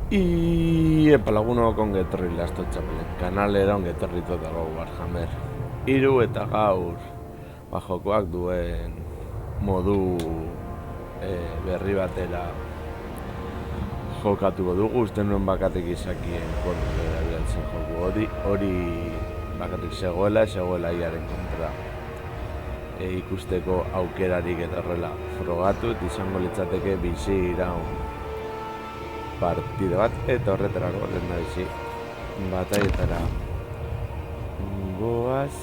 Epa lagunok ongetorri Lasto Txapelen kanalera ongetorri dago Warhammer hiru eta gaur jokoak duen modu berri batera jokatuko dugu. Uste nuen bakatik izakien kontra erabiltzen joku hori bakatik zegoela iaren kontra ikusteko aukerarik eta horrela frogatu eta izango litzateke bizi iraun partida bat eta horretarako lehendabizi bataietara goaz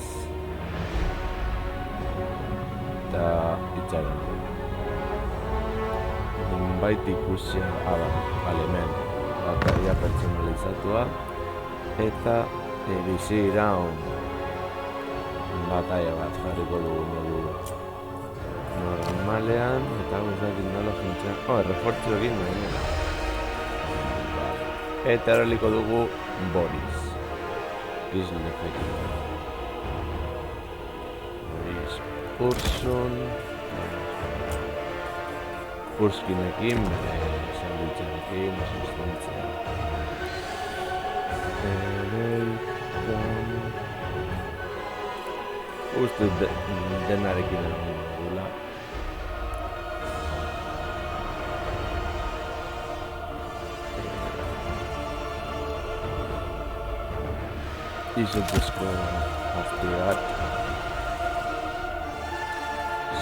eta itxaron nunbait ikusia hemen bataia pertsonalizatua eta bizi iraun bataia bat jarriko dugu modu normalean eta guzatik nola funtzean refortzu egin nahi eta eraliko dugu Boris Kislefekin Boris Ursun Urskinekin bere sandwitxenekin asistentzia uste denarekin egon dugula izotezko azti bat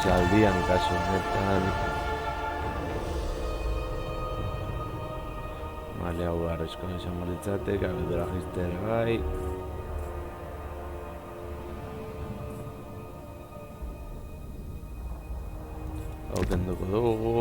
zaldian kasu honetan male hau arrezko izango litzatek abedura jiztere bai hau kenduko dugu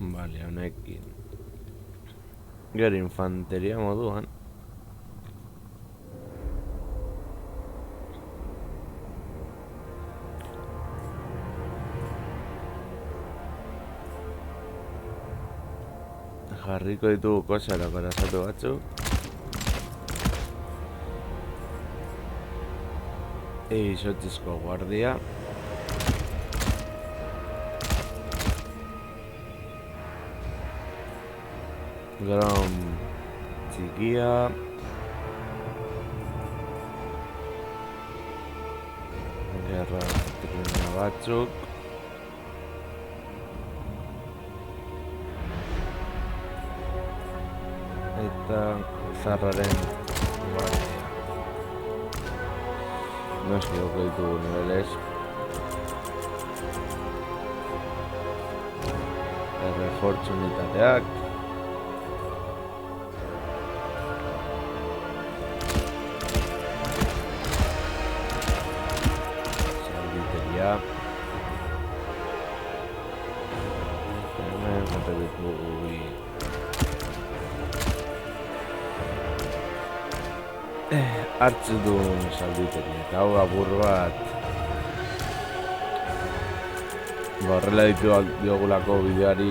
Bale, honekin gero infanteria moduan jarriko ditugu kosara parazatu batzuk izotzizko guardia Grom txikia gerra trena batzuk eta zarraren guardia noski joko ditugu niveles errefortzu unitateak hartzu duen salditeri eta hau apur bat horrela diogulako bideoari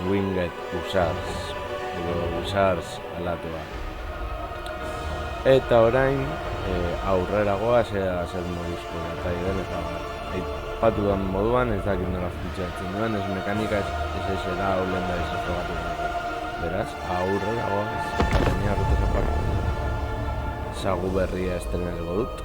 Winged Hussars edo Hussars alatua eta orain aurreragoa zer moduzko eta eta aipatu den moduan ez dakit nola fitxatzen duen ez mekanika ez esera hau lehen da ez frogatu beraz aurreragoa ez aparte sagu berria estrenatuko dut.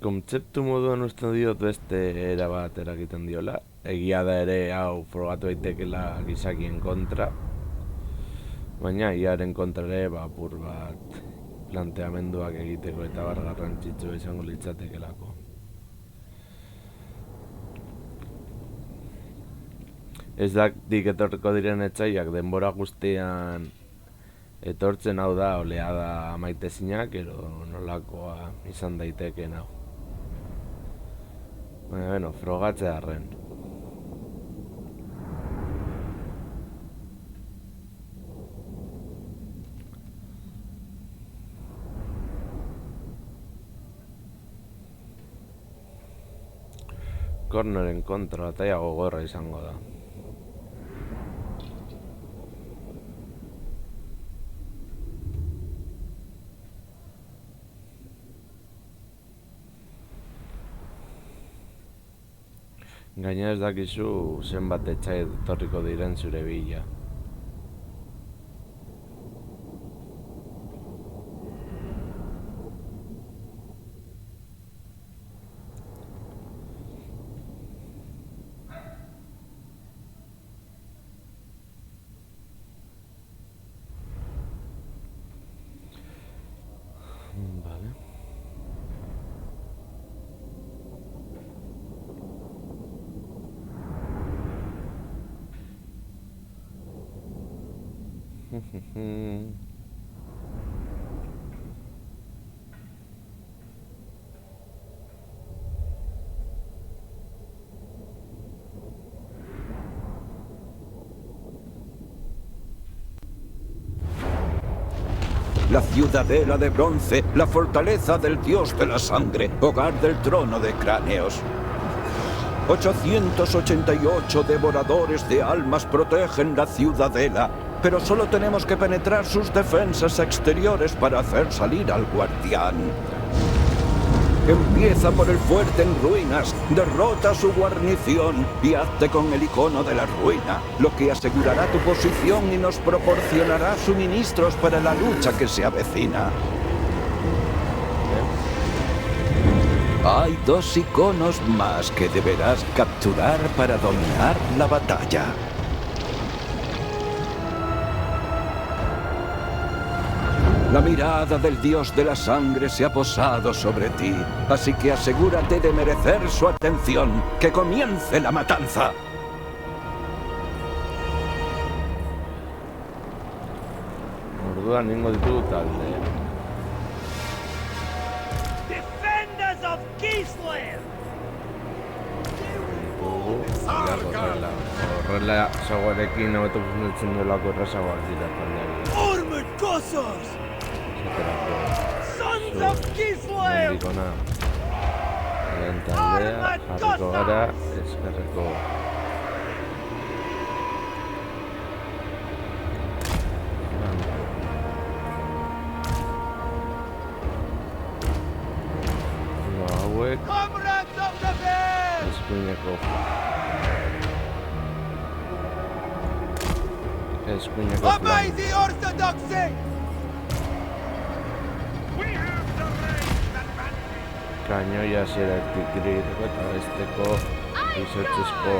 Kontzeptu moduan uste diot beste era bat eragiten diola. Egia da ere hau frogatu daitekela gizakien kontra. Baina iaren kontra ere apur bat planteamenduak egiteko eta garrantzitsua izango litzatekelako. Ez dakit etorriko diren etsaiak denbora guztian etortzen hau da oleada maitezinak edo nolakoa izan daiteken hau. Bueno, frogatze arren. Corneren kontra bataia gogorra izango da. Gaina ez dakizu zenbat etxai etorriko diren zure bila. Vale. La ciudadela de bronce, la fortaleza del dios de la sangre, hogar del trono de cráneos. 888 devoradores de almas protegen la ciudadela, pero solo tenemos que penetrar sus defensas exteriores para hacer salir al guardián. Empieza por el fuerte en ruinas, derrota su guarnición y hazte con el icono de la ruina, lo que asegurará tu posición y nos proporcionará suministros para la lucha que se avecina. Hay 2 iconos más que deberás capturar para dominar la batalla. La mirada del dios de la sangre se ha posado sobre ti, así que asegúrate de merecer su atención. ¡Que comience la matanza! Orduan ningo ditugu talde. Defenders of Kislev! Ditugu, horrela zagoarekin hobeto fundatzen duelako errazagoak dira taldeak. Armored Cossars! Sons of Kislev! Mendikona. Lehen taldea, jarriko gara, eskerreko. Hauek, Comrades of the Bear! eskuineko. Eskuineko Obey flan. the Orthodoxy! We have the race advantage! Kainoia hasieratik iriteko eta besteko izotzezko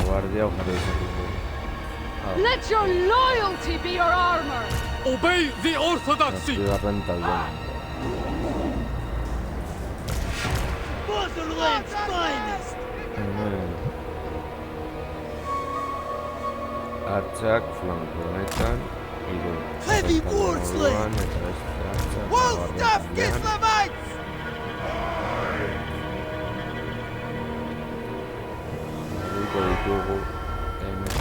guardia jarri izateko. Let your loyalty be your armor! Obey the orthodoxy! Zazpigarren taldean. Motherland's finest! Hemen hartzak flanko honetan, hiru. Heavy Talde warsley! moduan, eta beste hartzak Wolfstaff laugarren taldean. Kislevites! Jarriko ditugu hemen.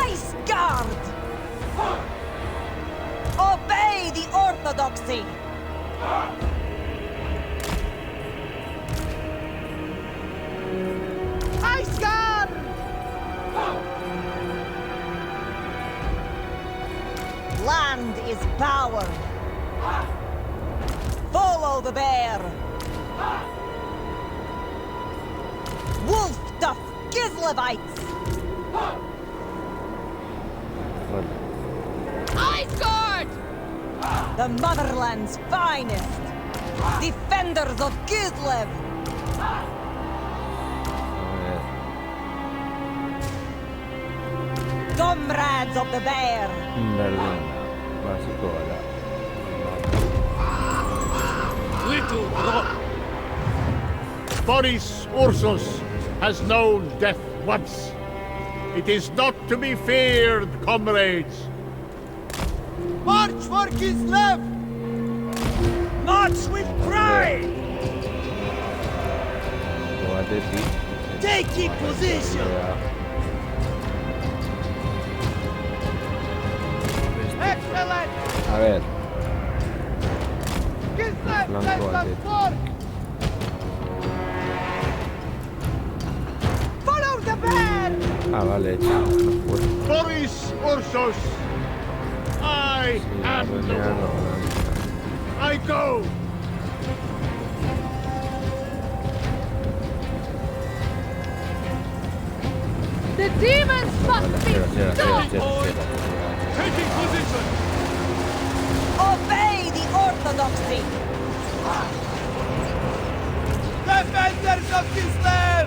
Ice Guard! Obey the Orthodoxy! Ice Guard! Land is power. Follow the bear. Wolf Duff Kislevites! Ice Guard! The motherland's finest! Defenders of Kislev! Comrades of the bear! Berdin da, basiko gara. Little brother! Boris Ursus has known death once. It is not to be feared, comrades. March for Kislev! March with pride! Batetik. Taking position! Beste Excellent! A ver, Kislev Blanco sends us aquí. forth! Follow the bear! vale, hecho. No puedo. Boris Ursus! I Sí, am the Arreniano, one. I go! The demons must be stopped! Taking position! Obey the orthodoxy! Defenders of Kislev!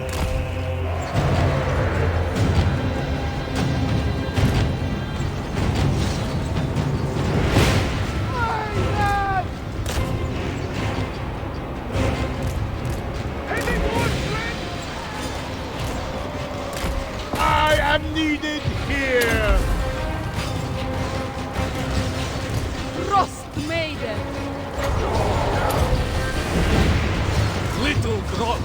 I am needed here! Frost Maiden! Little Grot!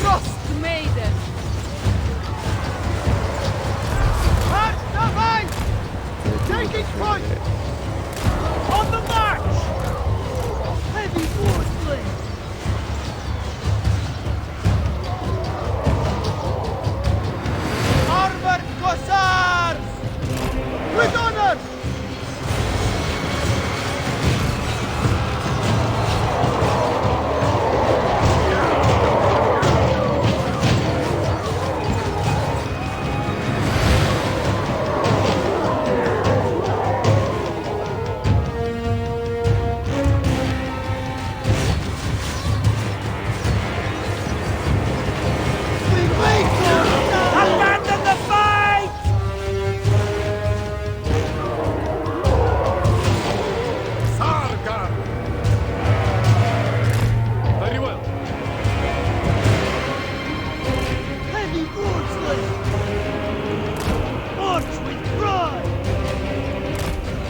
Frost Maiden! March the right! Taking point! On the march! Heavy wardplay! Armored Cossars! With honor! We wait for abandon the fight! Sarkar! Very well. Heavy wardplay! March with pride!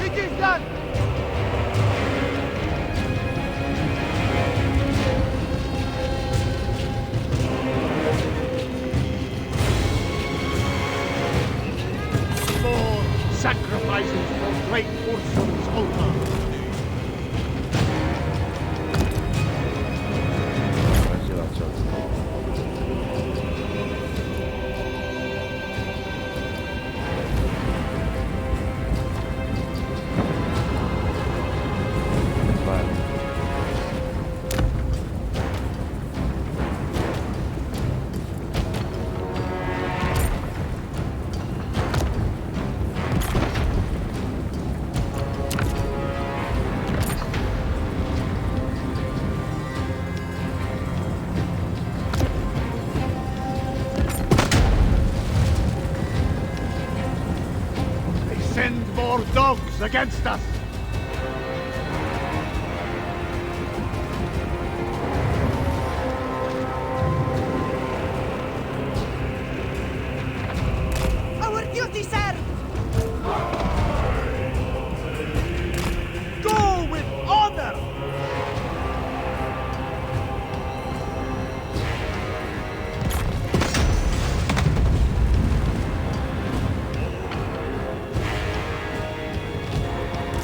It is done! More sacrifices for great Ursun's altar. A ver si va solo. Vale. They send more dogs against us. Our duty, sir! Go with honor!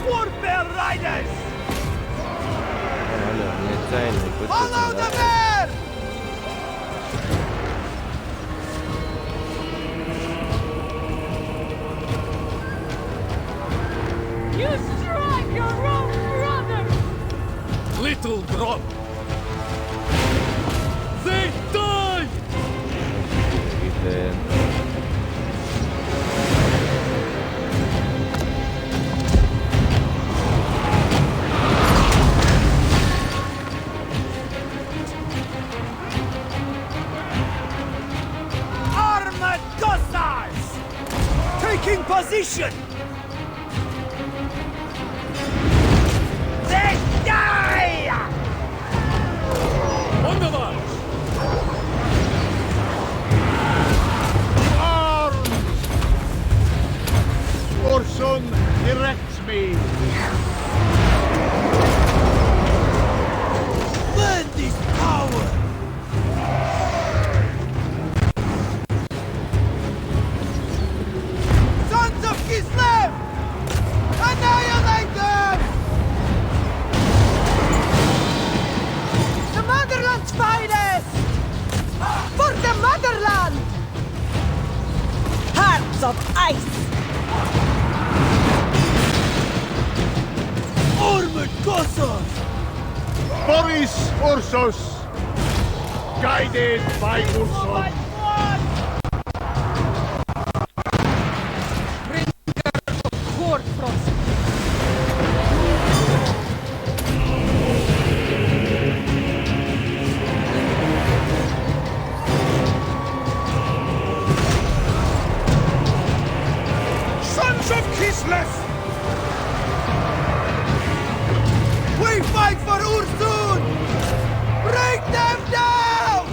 Warfare riders! Vale, la mía está en el coche. Follow the ¿verdad? bear! You strike your own brother! Little Grot! They die! Dicen. Armored Cossars! Taking position! They die! On the march! Arms! Ursun directs me. Learn this power! of ice! Armored Cossars! Boris Ursus, guided by Ursus. Hoardfrost. Sons of Kislev! We fight for Ursun! Break them down!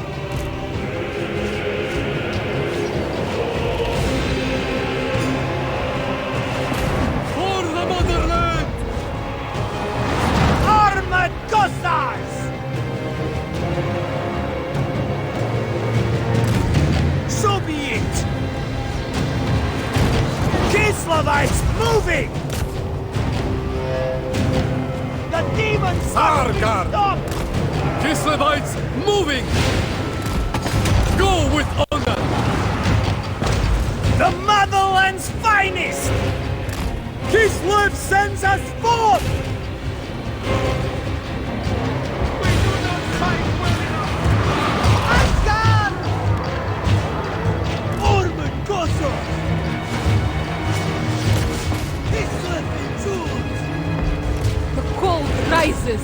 For the motherland! Armored Cossars! So be it! Kislevites moving! The demons are stop! Kislevites moving! Go with honor! The motherland's finest! Kislev sends us forth! We do not fight well enough! Asgard! Armored Cossars! Kislev endures! The cold rises.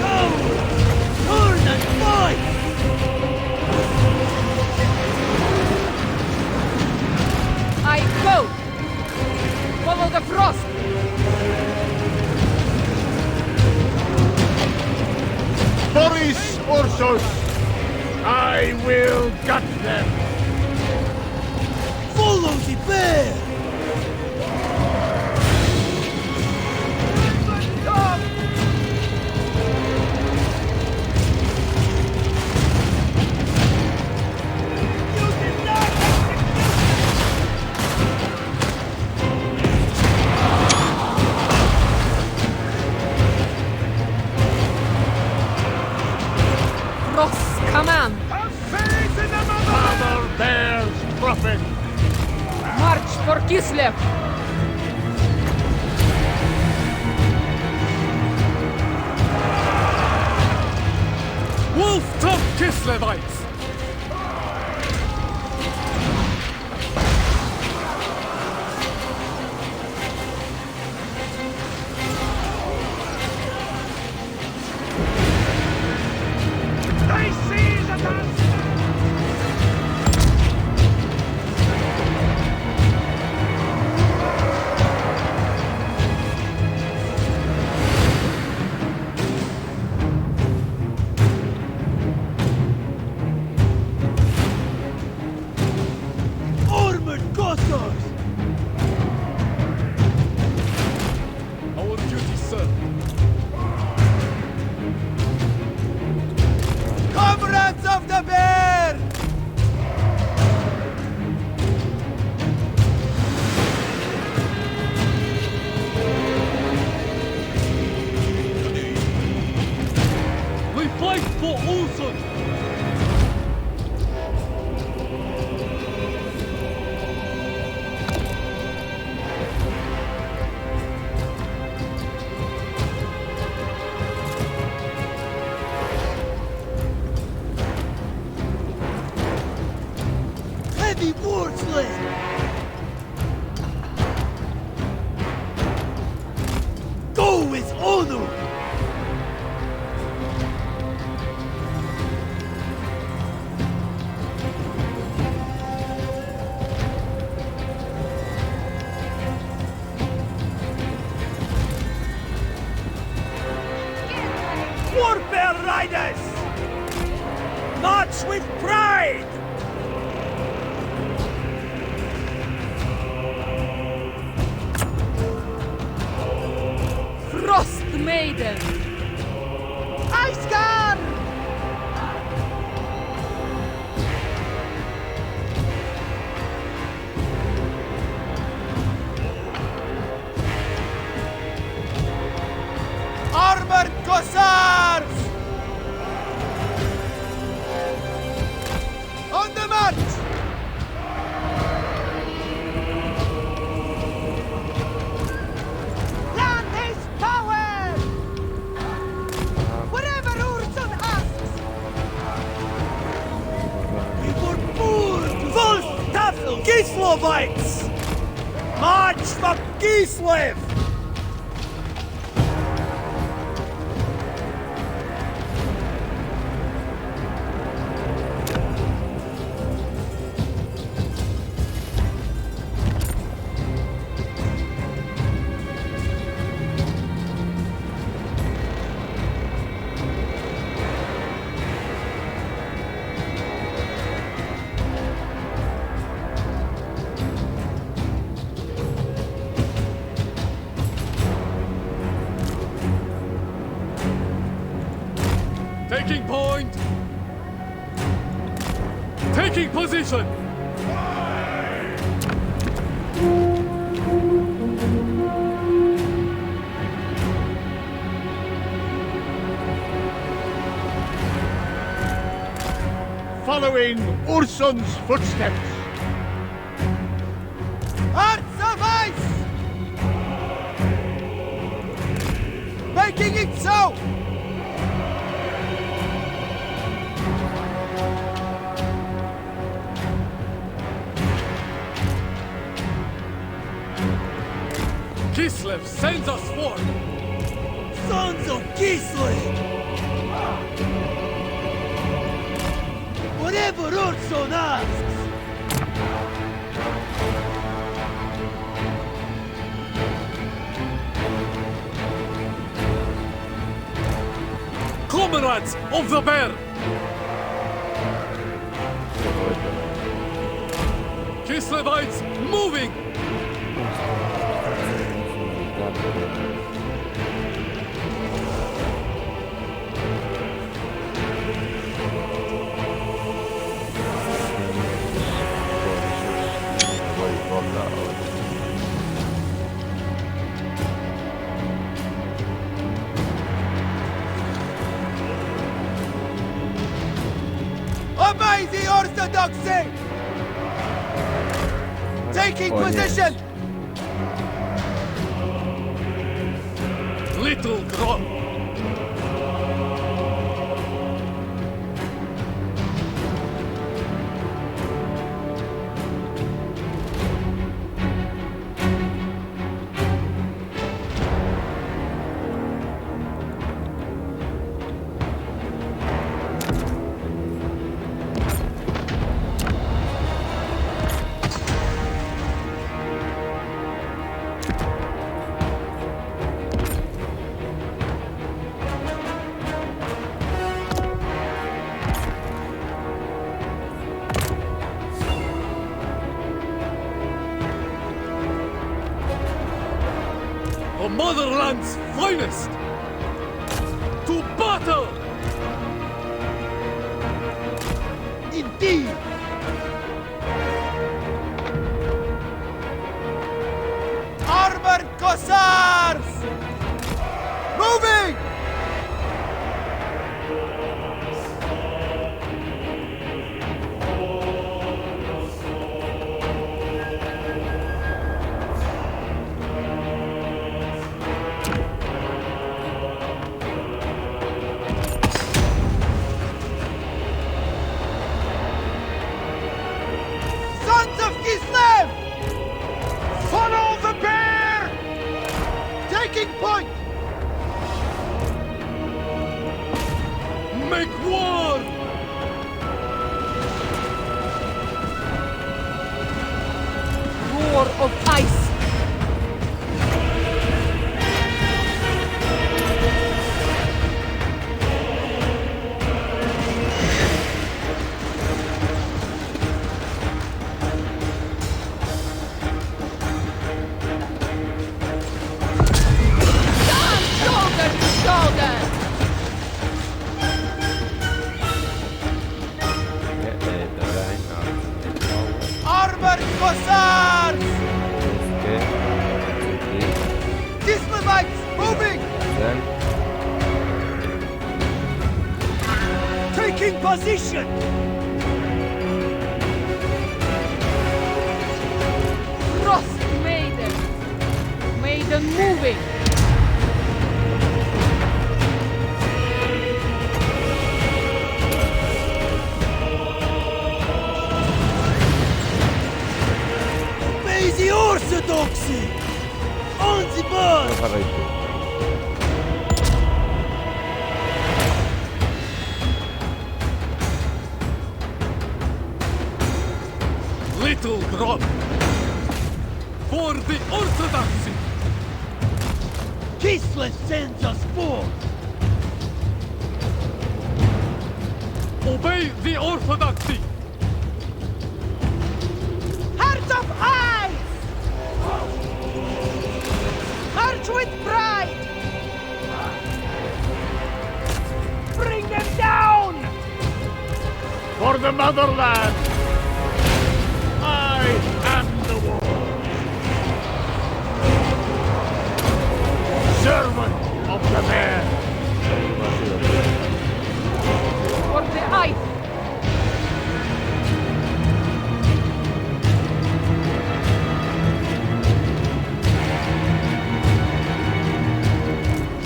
Go! Turn and fight! I go. Follow the frost. Boris Ursus, I will gut them. Follow the bear! Frost's command. Father Bear's prophet. March for Kislev. Wolf-top Kislevites! They seize at us! Armored Cossars! Our duty, sir. Comrades of the bear! We fight for Ulson! Heavy war sled! Go with honor! Warfare riders! March with pride! Frost Maiden. Icegar! Armored Cossars! On the Kislevites! March for Kislev! Taking point! Taking position! Following Urson's footsteps. Hearts of ice! Making it so! Kislev sends us forth! Sons of Kislev! Whatever Urson asks! Comrades of the bear! Kislevites moving! Obey the orthodoxy! Taking Oh, yes. position! Little drop! The motherland's finest! To battle! Indeed! Armored Cossars! Moving! Sons of Kislev! Follow the bear! Taking point! Make war! Roar of ice! Stand shoulder to shoulder! Armored Cossars! Kislevites moving! Taking position! Frost Maiden! Maiden moving! Orthodoxy! On the board! No jarraitu. Little Grom! For the Orthodoxy! Kislev sends us forth! Obey the Orthodoxy! Heart of Ice! March with pride! Bring them down! For the motherland! I am the war! Servant of the bear! For the ice!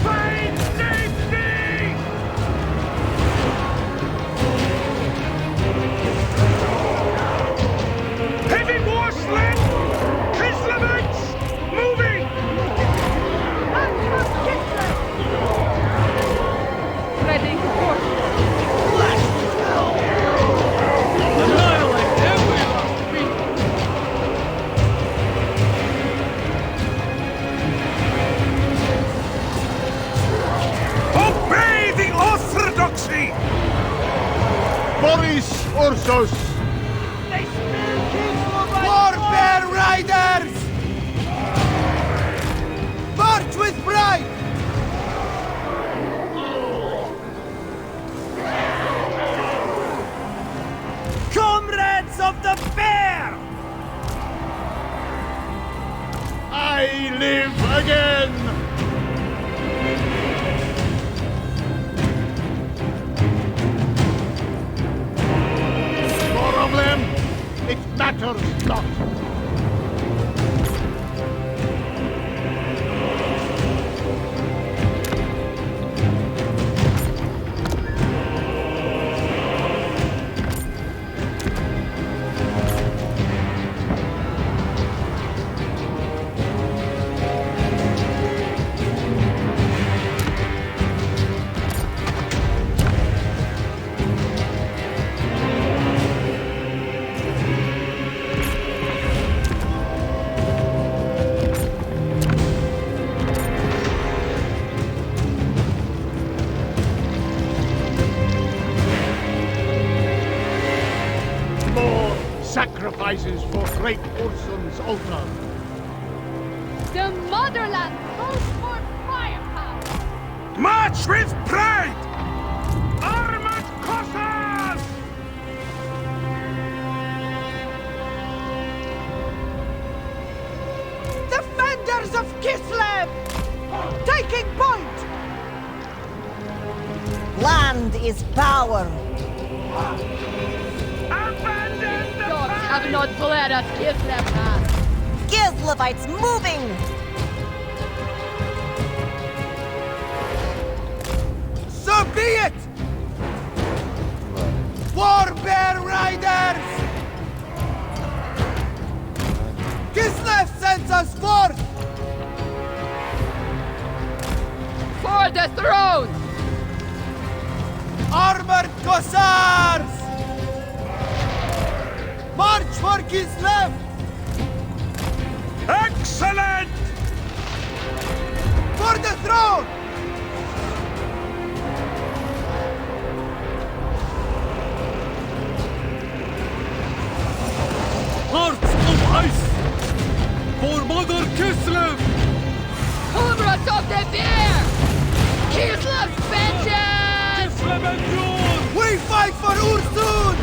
Find safety! Heavy war sled! Kislevites! Moving! March Kislev! Spreading forth! Annihilate every last beacon! Obey the Orthodoxy! Boris Ursus! They spear Kislev! Warbear Riders! March with pride! Comrades of the bear! I live again! More of them, it matters not. More sacrifices for great Ursun's altar. The motherland calls for firepower! March with pride! Armored Cossacks! Defenders of Kislev! Taking point! Land is power! Abandon the Dogs fight! have not fled as Kislev has! Kislevites moving! So be it! Warbear Riders! Kislev sends us forth! For the throne! Armored Cossars! March for Kislev! Excellent! For the throne! Hearts of ice! For Mother Kislev! Comrades of the bear! Kislev's vengeance! Kislev endures! We fight for Ursun!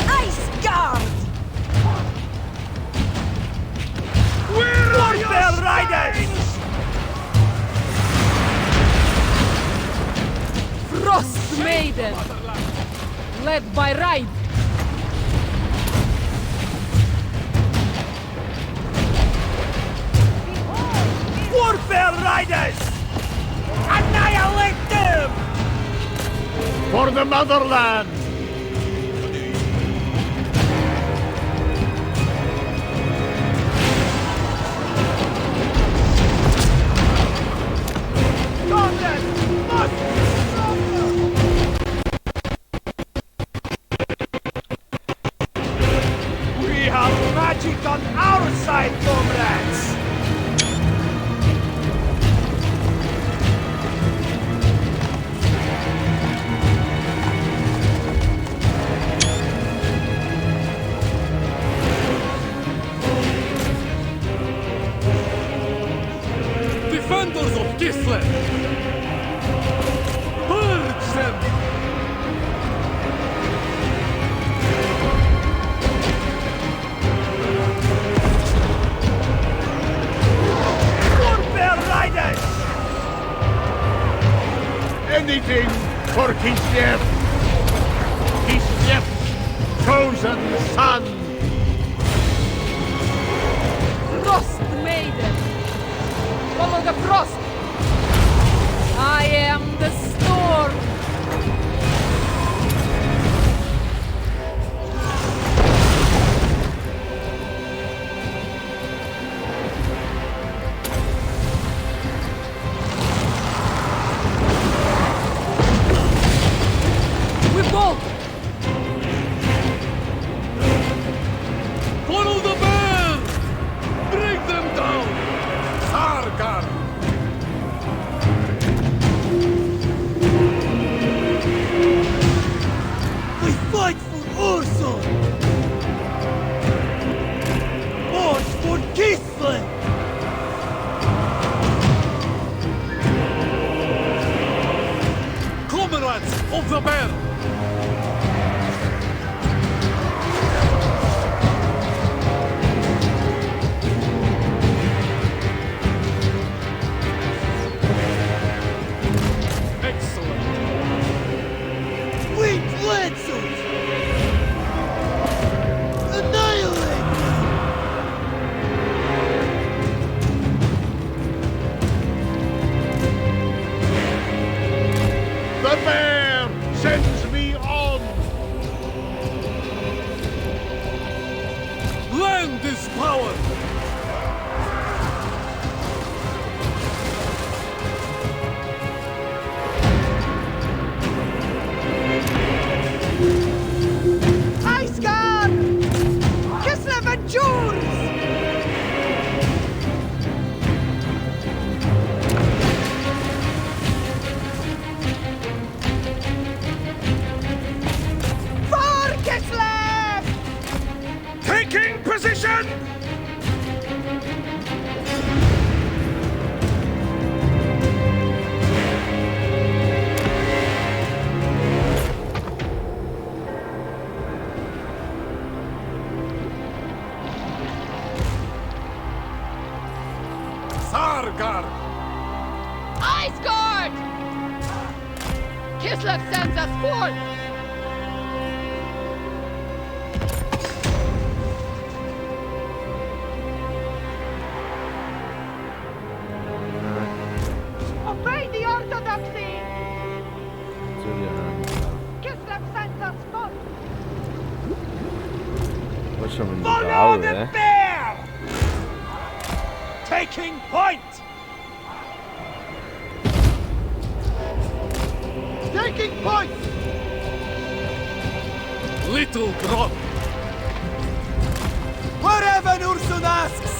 Ice Guard! Warbear Riders! Frost Maiden! Led by Raid! For the motherland! We have magic on our side, comrades! Defenders of Kislev! Purge them! Warbear riders! Anything for Kislev! Kislev's chosen son! Frost Maiden! Follow the frost! I am the storm! We bolt! Follow the bear! Bring them down! Sarkar! We fight for Ursul! March for Kislev! Comrades of the bear! Excellent! Winged Lancers! Annihilate! The bear sends me on! Land is power! Ice Guard! Kislev endures! For Kislev! Taking position! Sarkar! Ice Guard! Kislev sends us forth! Obey the Orthodoxy! Julian. Kislev sends us forth! Oso minutu Follow gaude, the bear! Taking point! Taking point! Little Grot! Wherever Ursun asks!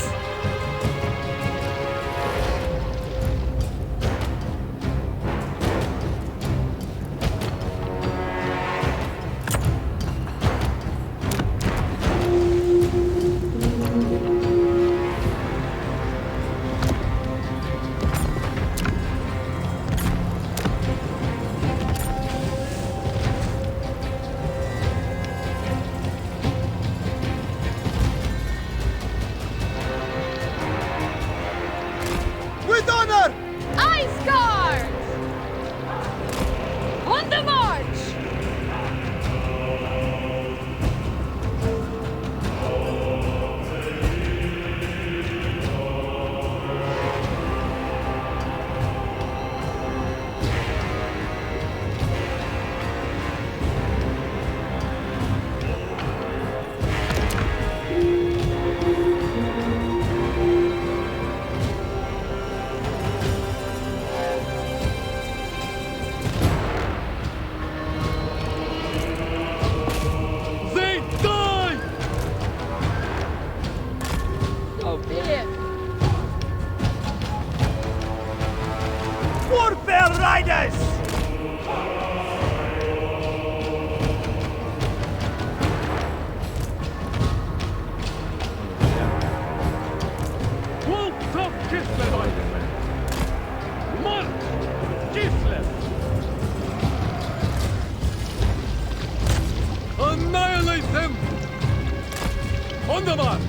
On the march!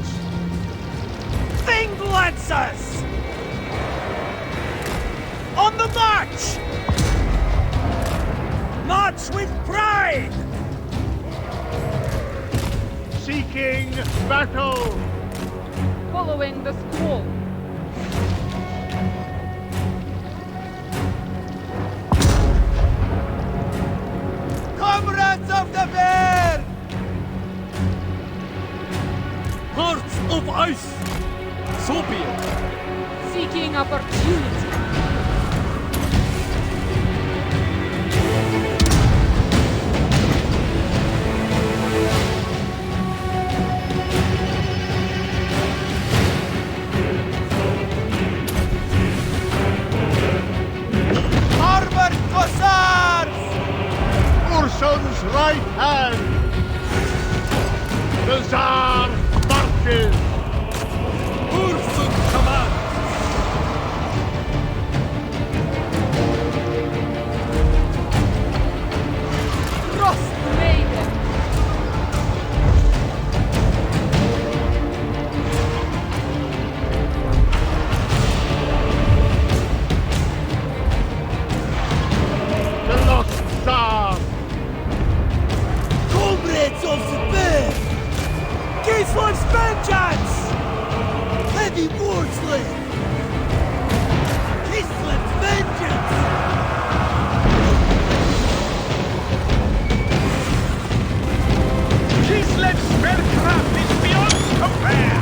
Thing Lancers! On the march! March with pride! Seeking battle! Following the squall. Comrades of the Bear! Hearts of ice! So be it! Seeking opportunity. Armored Hussars! Urson's right hand! The Tsar marches! Urson command! Frost Maiden. The lost Tsar! Comrades of the Bear! Kislav's vengeance! Heavy Wardsley! Kislav's vengeance! Kislev's spellcraft is beyond compare!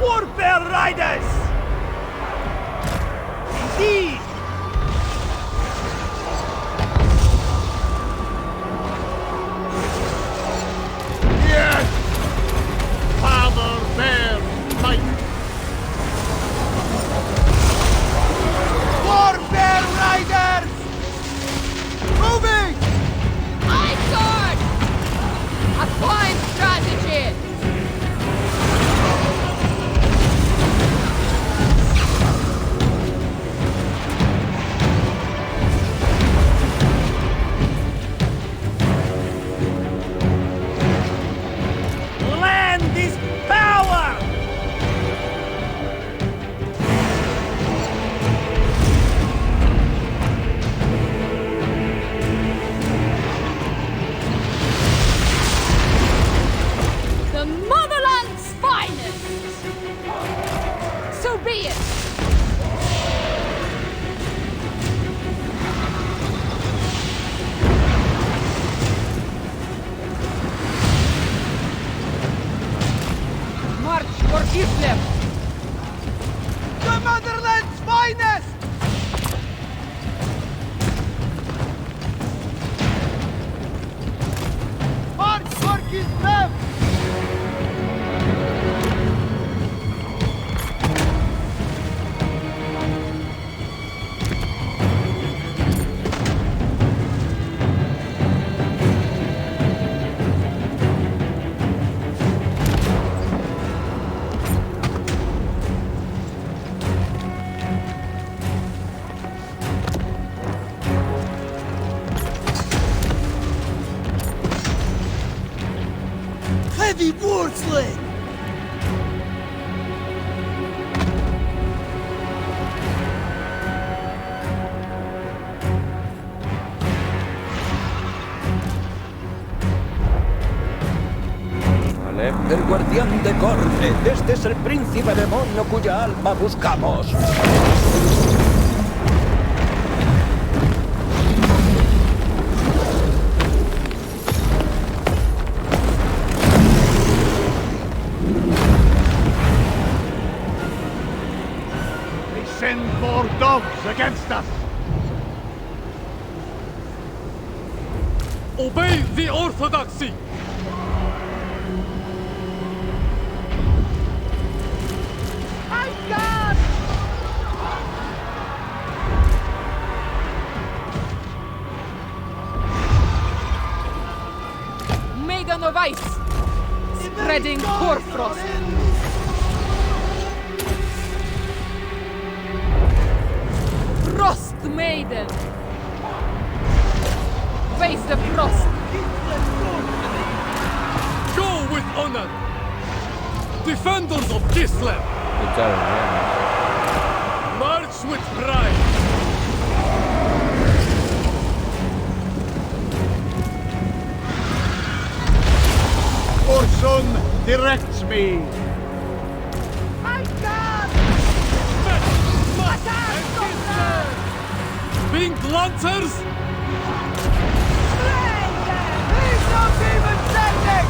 Warbear Riders! Indeed! Yes! Father Bear fight! Warbear Riders! Moving! Ice Guard! A fine strategy! Land is power! The motherland's finest! So be it! March for Kislev! The motherland's finest! March for Kislev! Heavy Wardsley! Vale. El guardián de Corne. Este es el príncipe demonio cuya alma buscamos. They send more dogs against us! Obey the orthodoxy! Ice Guard! Maiden of Ice! Spreading hoarfrost! Maiden! Face the frost! Go with honor! Defenders of Kislev! Echaron, March with pride! Orson directs me. My God! Pink Lancers! Slay them! He's not even sending!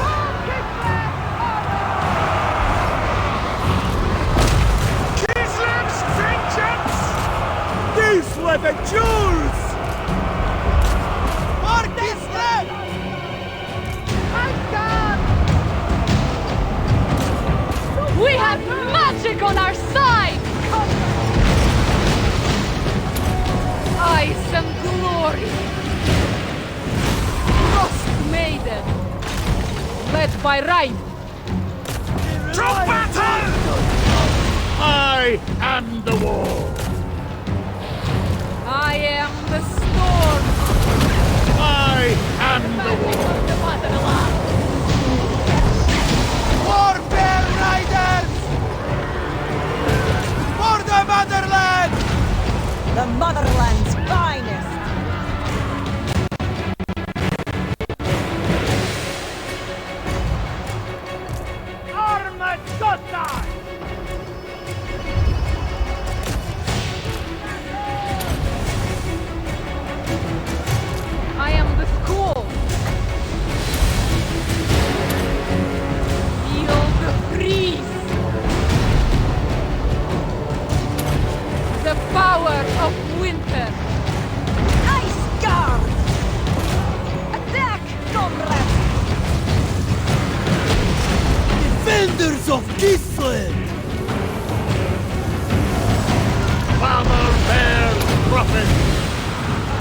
Kislev's vengeance! These were the jewels! For Kislev! My God! We have magic on our side! Ice and glory! Frost Maiden! Led by Rhyme! To battle! I am the war. I am the storm! I am the war. Warbear Riders! For the motherland! The motherland's finest! Armageddon! I am the cold! Feel the breeze! The power of winter! Ice Guard! Attack, comrades! Defenders of Kislev! Father Bear Prophet.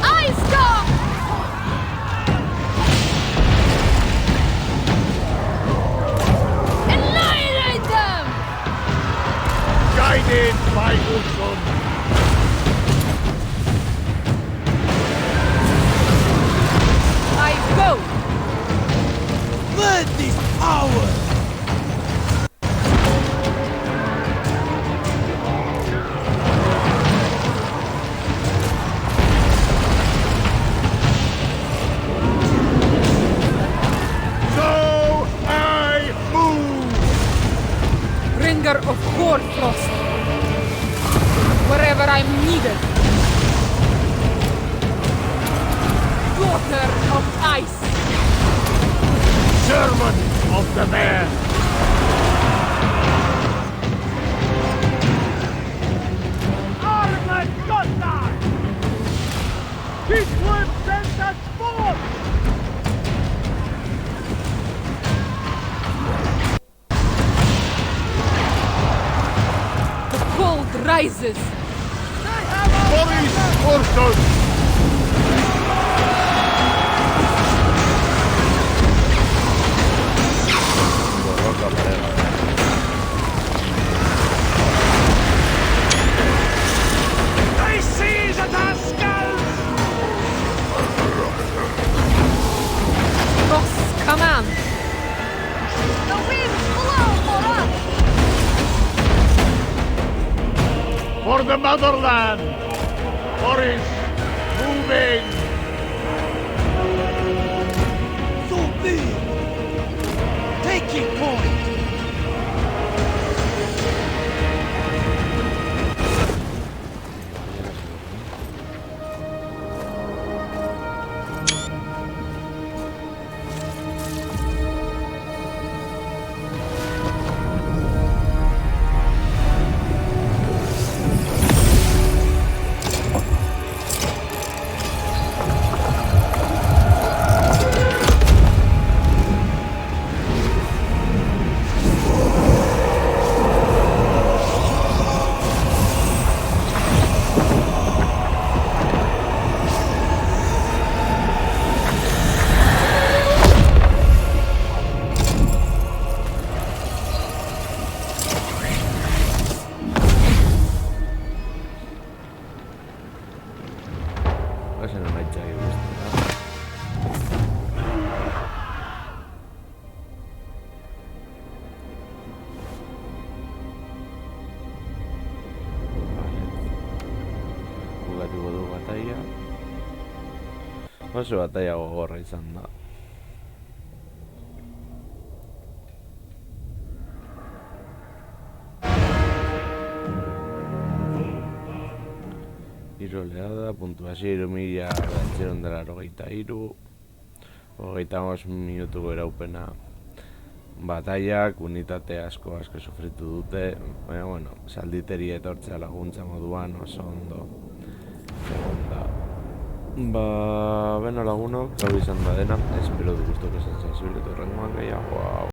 Ice Guard! Annihilate them! Guided by Orson. I go! Let this power! So I move. Bringer of Hoarfrost! Wherever I'm needed! Daughter of Ice! Servant of the bear. Armageddon! Kislev sends us forth! The cold rises! Boris Orson. Borroca, pareja. They seize at our skulls! Frost's command! The winds blow for us! For the motherland. Boris moving. So big! Taking point! Gazen emaitzak ikusten da. Bukatuko du bataia. Oso bataia gogorra izan da. Hiru oleada, puntuazio 3.983, 35 minutuko iraupena. Bataiak, unitate asko sufritu dute, baina, bueno, salditeria etortzea laguntza moduan oso ondo. Beno lagunok, hau izan da dena, espero du gustoko sensazio, eta horrengoan gehiago.